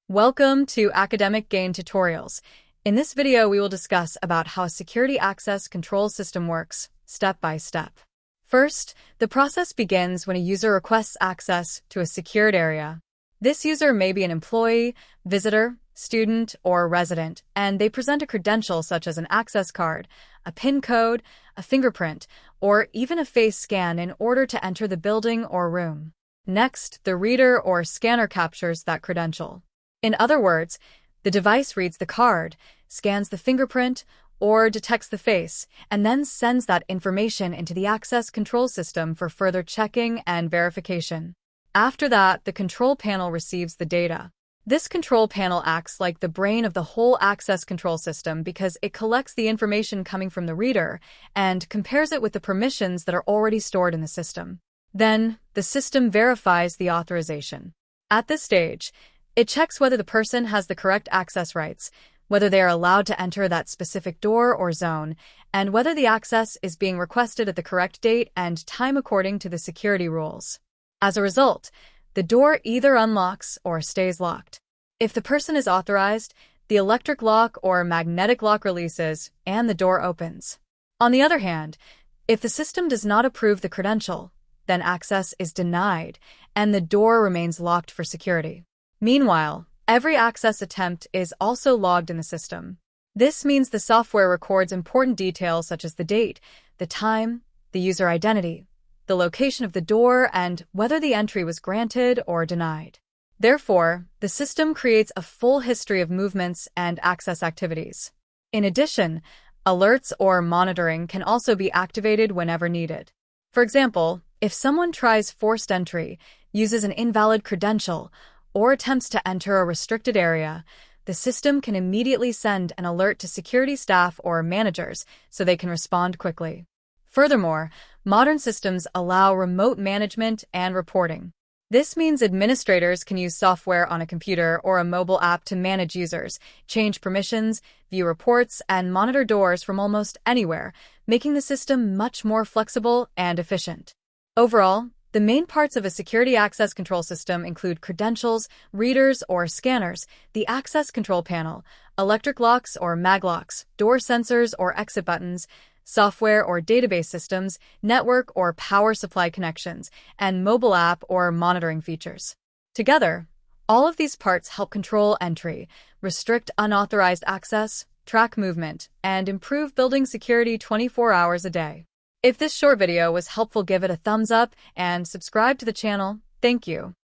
Welcome to Academic Gain Tutorials. In this video, we will discuss about how a security access control system works, step by step. First, the process begins when a user requests access to a secured area. This user may be an employee, visitor, student, or resident, and they present a credential such as an access card, a PIN code, a fingerprint, or even a face scan in order to enter the building or room. Next, the reader or scanner captures that credential. In other words, the device reads the card, scans the fingerprint, or detects the face, and then sends that information into the access control system for further checking and verification. After that, the control panel receives the data. This control panel acts like the brain of the whole access control system because it collects the information coming from the reader and compares it with the permissions that are already stored in the system. Then, the system verifies the authorization. At this stage, it checks whether the person has the correct access rights, whether they are allowed to enter that specific door or zone, and whether the access is being requested at the correct date and time according to the security rules. As a result, the door either unlocks or stays locked. If the person is authorized, the electric lock or magnetic lock releases and the door opens. On the other hand, if the system does not approve the credential, then access is denied and the door remains locked for security. Meanwhile, every access attempt is also logged in the system. This means the software records important details such as the date, the time, the user identity, the location of the door, and whether the entry was granted or denied. Therefore, the system creates a full history of movements and access activities. In addition, alerts or monitoring can also be activated whenever needed. For example, if someone tries forced entry, uses an invalid credential, or attempts to enter a restricted area, the system can immediately send an alert to security staff or managers so they can respond quickly. Furthermore, modern systems allow remote management and reporting. This means administrators can use software on a computer or a mobile app to manage users, change permissions, view reports, and monitor doors from almost anywhere, making the system much more flexible and efficient. Overall, the main parts of a security access control system include credentials, readers or scanners, the access control panel, electric locks or maglocks, door sensors or exit buttons, software or database systems, network or power supply connections, and mobile app or monitoring features. Together, all of these parts help control entry, restrict unauthorized access, track movement, and improve building security 24 hours a day. If this short video was helpful, give it a thumbs up and subscribe to the channel. Thank you.